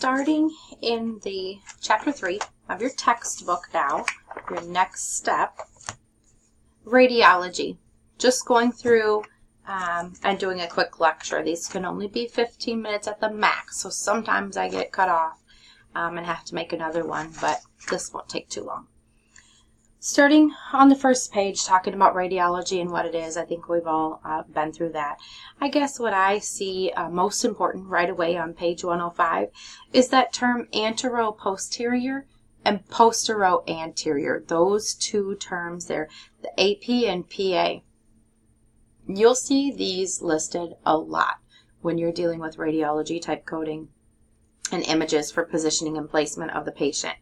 starting in the chapter 3 of your textbook now, your next step, radiology. Just going through and doing a quick lecture. These can only be 15 minutes at the max, so sometimes I get cut off and have to make another one, but this won't take too long. Starting on the first page, talking about radiology and what it is, I think we've all been through that. I guess what I see most important right away on page 105 is that term antero-posterior and postero-anterior. Those two terms there, the AP and PA. You'll see these listed a lot when you're dealing with radiology type coding and images for positioning and placement of the patient.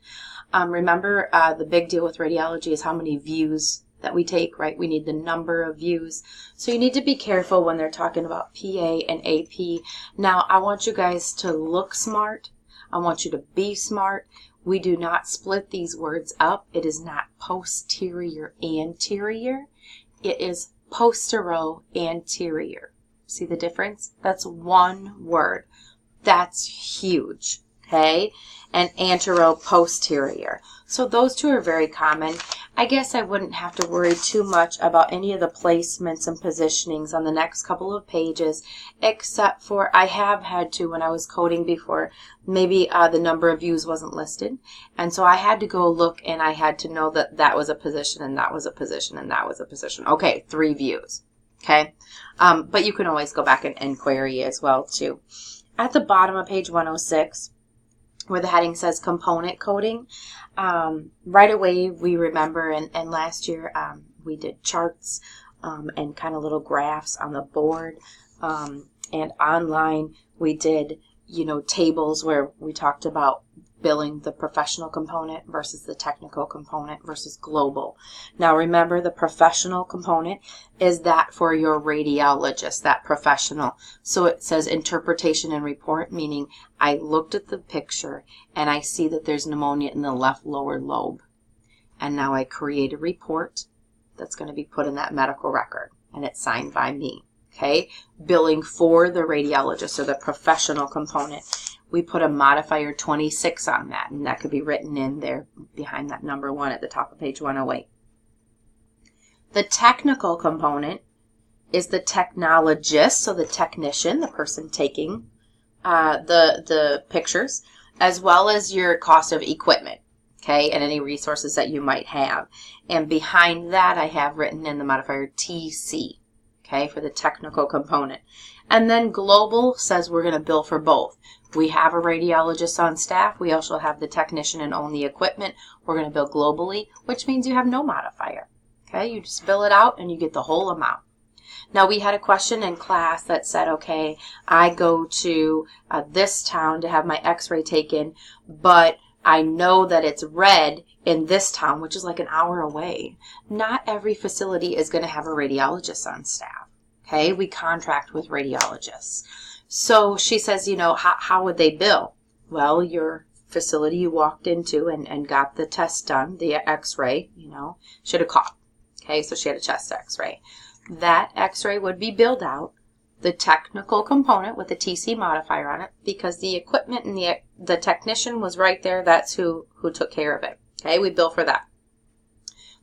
Remember, the big deal with radiology is how many views that we take, right? We need the number of views. So you need to be careful when they're talking about PA and AP. Now, I want you guys to look smart. I want you to be smart. We do not split these words up. It is not posterior anterior. It is postero-anterior. See the difference? That's one word. That's huge. Okay, and antero-posterior. So those two are very common. I guess I wouldn't have to worry too much about any of the placements and positionings on the next couple of pages, except for I have had to, when I was coding before, maybe the number of views wasn't listed, and so I had to go look and I had to know that that was a position and that was a position and that was a position. Okay, 3 views. Okay, but you can always go back and query as well too. At the bottom of page 106, where the heading says component coding, right away we remember, and last year we did charts and kind of little graphs on the board, and online we did, tables where we talked about billing the professional component versus the technical component versus global. Now remember, the professional component is that for your radiologist, that professional. So it says interpretation and report, meaning I looked at the picture and I see that there's pneumonia in the left lower lobe. And now I create a report that's going to be put in that medical record, and it's signed by me. Okay? Billing for the radiologist, or the professional component. We put a modifier 26 on that, and that could be written in there behind that number 1 at the top of page 108. The technical component is the technologist, so the technician, the person taking the pictures, as well as your cost of equipment, okay, and any resources that you might have. And behind that, I have written in the modifier TC, okay, for the technical component. And then global says we're going to bill for both. We have a radiologist on staff. We also have the technician and own the equipment. We're going to bill globally, which means you have no modifier. Okay, you just bill it out and you get the whole amount. Now, we had a question in class that said, okay, I go to this town to have my x-ray taken, but I know that it's red in this town, which is like an hour away. Not every facility is going to have a radiologist on staff. Okay, we contract with radiologists. So she says, how would they bill? Well, your facility you walked into and got the test done, the x-ray, should have caught. Okay, so she had a chest x-ray. That x-ray would be billed out, the technical component with the TC modifier on it, because the equipment and the technician was right there. That's who took care of it. Okay, we bill for that.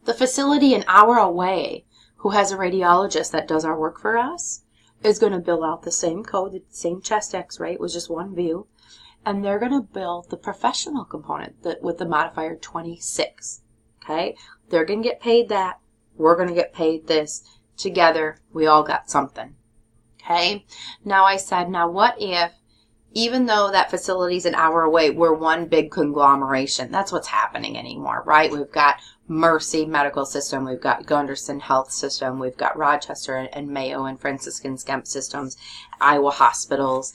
The facility an hour away who has a radiologist that does our work for us is going to bill out the same code, the same chest x-ray. It was just one view. And they're going to bill the professional component with the modifier 26. Okay? They're going to get paid that. We're going to get paid this. Together, we all got something. Okay? Now I said, now what if, even though that facility's an hour away, we're one big conglomeration? That's what's happening anymore, right? We've got Mercy Medical System, we've got Gunderson Health System, we've got Rochester and Mayo and Franciscan Skemp Systems, Iowa Hospitals,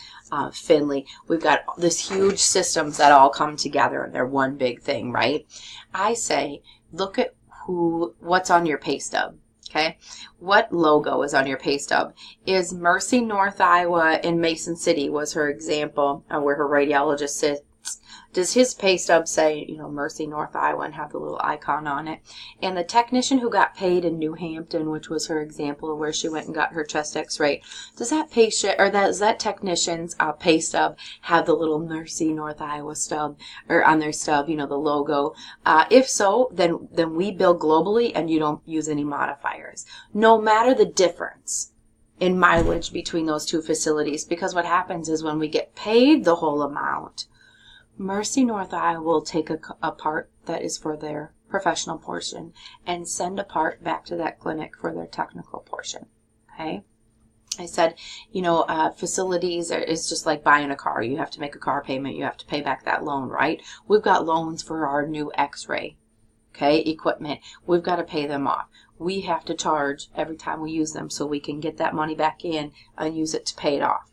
Finley. We've got this huge systems that all come together and they're one big thing, right? I say, look at what's on your pay stub. Okay, what logo is on your pay stub? Is Mercy North Iowa in Mason City was her example where her radiologist Does his pay stub say, Mercy, North Iowa, and have the little icon on it? And the technician who got paid in New Hampton, which was her example of where she went and got her chest x-ray, does that patient, or does that technician's pay stub have the little Mercy, North Iowa stub, or on their stub, the logo? If so, then we bill globally and you don't use any modifiers. No matter the difference in mileage between those two facilities, because what happens is when we get paid the whole amount, Mercy North Iowa will take a part that is for their professional portion and send a part back to that clinic for their technical portion. Okay? I said, facilities is just like buying a car. You have to make a car payment. You have to pay back that loan, right? We've got loans for our new x-ray, equipment. We've got to pay them off. We have to charge every time we use them so we can get that money back in and use it to pay it off.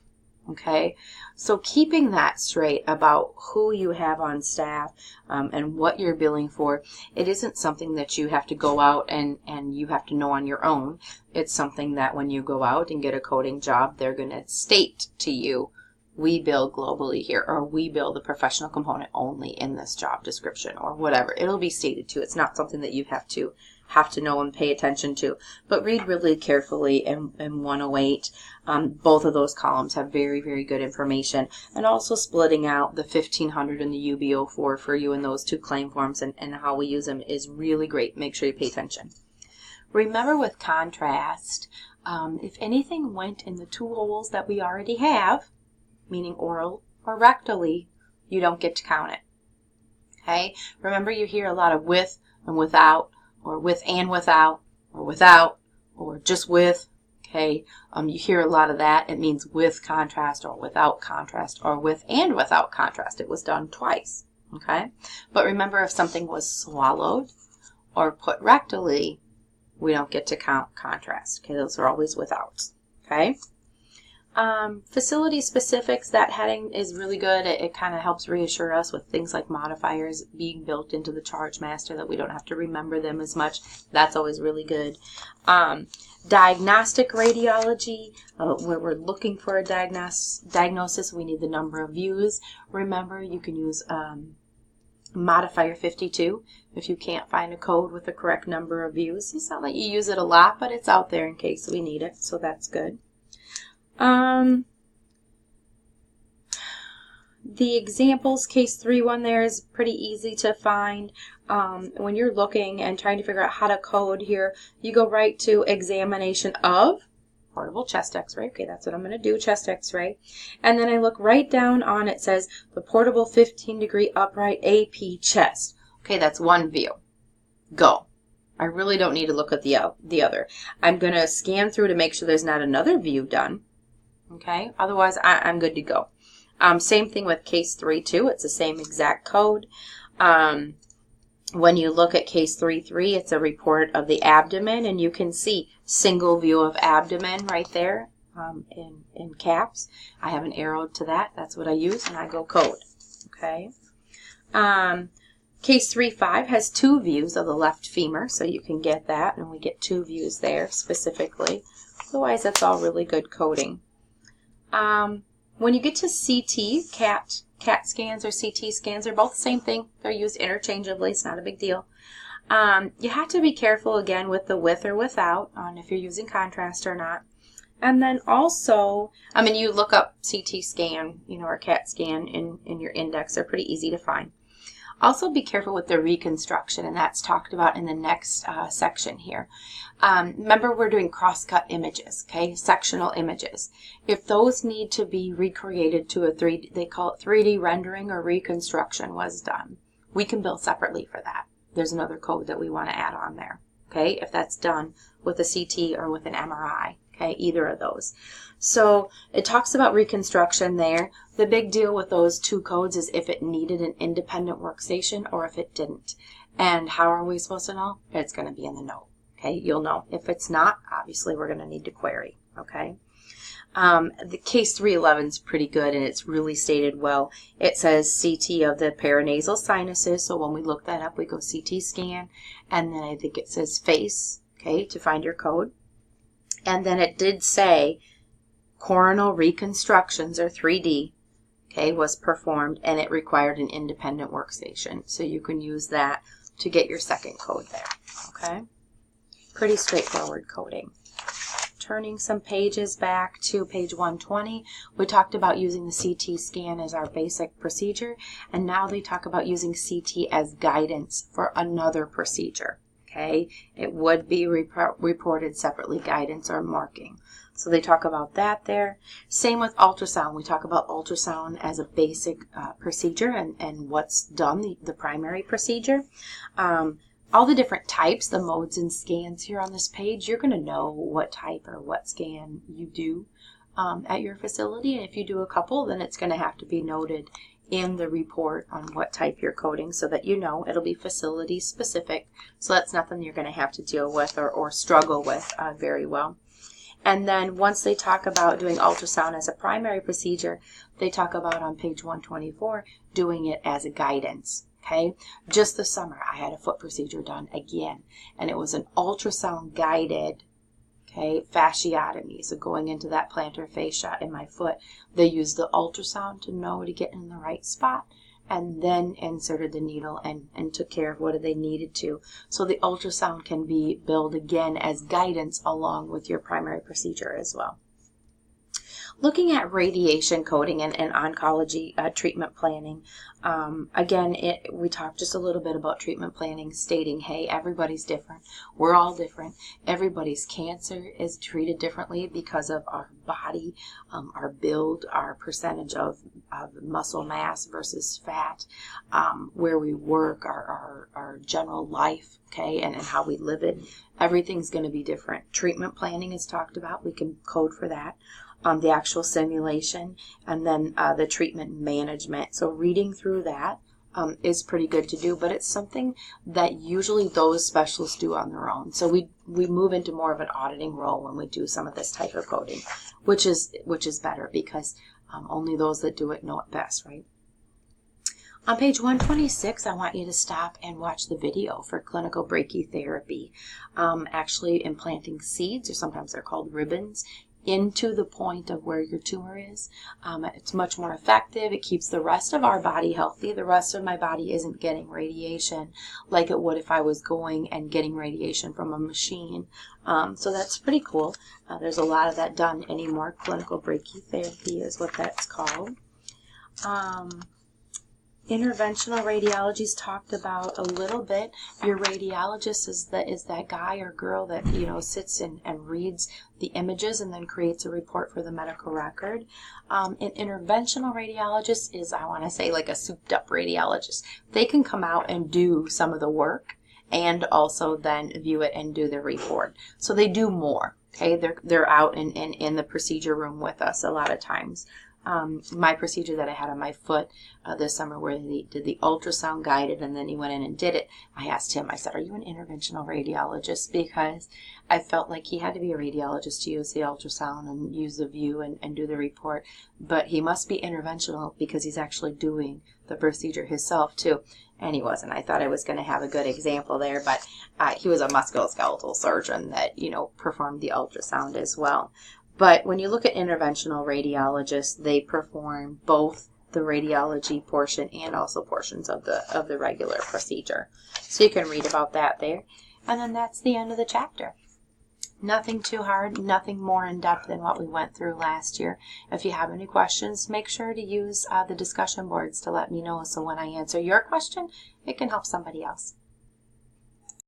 Okay, so keeping that straight about who you have on staff and what you're billing for, it isn't something that you have to go out and you have to know on your own. It's something that when you go out and get a coding job, they're going to state to you, we bill globally here, or we bill the professional component only in this job description, or whatever. It'll be stated to. It's not something that you have to know and pay attention to. But read really carefully in 108. Both of those columns have very, very good information. And also splitting out the 1500 and the UB04 for you in those two claim forms and how we use them is really great. Make sure you pay attention. Remember with contrast, if anything went in the two holes that we already have, meaning oral or rectally, you don't get to count it. Okay? Remember, you hear a lot of with and without, or with and without, or just with. Okay? You hear a lot of that. It means with contrast or without contrast, or with and without contrast. It was done twice. Okay? But remember, if something was swallowed or put rectally, we don't get to count contrast. Okay? Those are always without. Okay? Facility specifics, that heading is really good. It kind of helps reassure us with things like modifiers being built into the charge master, that we don't have to remember them as much. That's always really good. Diagnostic radiology, where we're looking for a diagnosis, we need the number of views. Remember, you can use modifier 52 if you can't find a code with the correct number of views. It's not like you use it a lot, but it's out there in case we need it, so that's good. The examples, case 3.1 there is pretty easy to find. When you're looking and trying to figure out how to code here, you go right to examination of portable chest x-ray. Okay, that's what I'm going to do, chest x-ray. And then I look right down on it, says the portable 15-degree upright AP chest. Okay, that's one view. Go. I really don't need to look at the other. I'm going to scan through to make sure there's not another view done. Okay, otherwise I'm good to go. Same thing with case 3.2. It's the same exact code. When you look at case 3.3, it's a report of the abdomen, and you can see single view of abdomen right there in caps. I have an arrow to that. That's what I use, and I go code. Okay. Case 3.5 has two views of the left femur, so you can get that, and we get two views there specifically. Otherwise, that's all really good coding. When you get to CT, CAT scans or CT scans, they're both the same thing. They're used interchangeably. It's not a big deal. You have to be careful, again, with the with or without on if you're using contrast or not. And then also, you look up CT scan, or CAT scan in your index. They're pretty easy to find. Also be careful with the reconstruction, and that's talked about in the next section here. Remember, we're doing cross-cut images, okay, sectional images. If those need to be recreated to a 3D, they call it 3D rendering or reconstruction was done, we can bill separately for that. There's another code that we want to add on there, okay, if that's done with a CT or with an MRI, okay, either of those. So it talks about reconstruction there. The big deal with those two codes is if it needed an independent workstation or if it didn't. And how are we supposed to know? It's going to be in the note. Okay, you'll know. If it's not, obviously we're going to need to query. Okay. The case 3.11 is pretty good, and it's really stated well. It says CT of the paranasal sinuses. So when we look that up, we go CT scan, and then I think it says face, okay, to find your code. And then it did say coronal reconstructions or 3D, okay, was performed, and it required an independent workstation. So you can use that to get your second code there, okay? Pretty straightforward coding. Turning some pages back to page 120, we talked about using the CT scan as our basic procedure, and now they talk about using CT as guidance for another procedure, okay? It would be reported separately, guidance or marking. So they talk about that there. Same with ultrasound. We talk about ultrasound as a basic procedure and what's done, the primary procedure. All the different types, the modes and scans here on this page, you're going to know what type or what scan you do at your facility. And if you do a couple, then it's going to have to be noted in the report on what type you're coding so that you know it'll be facility specific. So that's nothing you're going to have to deal with or struggle with very well. And then once they talk about doing ultrasound as a primary procedure, they talk about on page 124 doing it as a guidance. Okay, just this summer I had a foot procedure done again, and it was an ultrasound guided, okay, fasciotomy. So going into that plantar fascia in my foot, they used the ultrasound to know to get in the right spot, and then inserted the needle and took care of what they needed to. So the ultrasound can be billed again as guidance along with your primary procedure as well. Looking at radiation coding and oncology treatment planning, again, we talked just a little bit about treatment planning, stating, hey, everybody's different. We're all different. Everybody's cancer is treated differently because of our body, our build, our percentage of muscle mass versus fat, where we work, our general life, okay, and how we live it. Everything's going to be different. Treatment planning is talked about. We can code for that. The actual simulation, and then the treatment management. So reading through that is pretty good to do, but it's something that usually those specialists do on their own. So we move into more of an auditing role when we do some of this type of coding, which is better because only those that do it know it best, right? On page 126, I want you to stop and watch the video for clinical brachytherapy, actually implanting seeds, or sometimes they're called ribbons, into the point of where your tumor is. It's much more effective. It keeps the rest of our body healthy. The rest of my body isn't getting radiation like it would if I was going and getting radiation from a machine. So that's pretty cool. There's a lot of that done anymore. Clinical brachytherapy is what that's called. Interventional radiology's talked about a little bit. Your radiologist is that guy or girl that sits and reads the images and then creates a report for the medical record. An interventional radiologist is, I want to say, like a souped up radiologist. They can come out and do some of the work and also then view it and do the report. So they do more. Okay, they're out in the procedure room with us a lot of times. My procedure that I had on my foot this summer where he did the ultrasound guided and then he went in and did it, I asked him, I said, are you an interventional radiologist? Because I felt like he had to be a radiologist to use the ultrasound and use the view and do the report, but he must be interventional because he's actually doing the procedure himself too. And he wasn't. I thought I was going to have a good example there, but he was a musculoskeletal surgeon that, performed the ultrasound as well. But when you look at interventional radiologists, they perform both the radiology portion and also portions of the regular procedure. So you can read about that there. And then that's the end of the chapter. Nothing too hard, nothing more in depth than what we went through last year. If you have any questions, make sure to use the discussion boards to let me know so when I answer your question, it can help somebody else.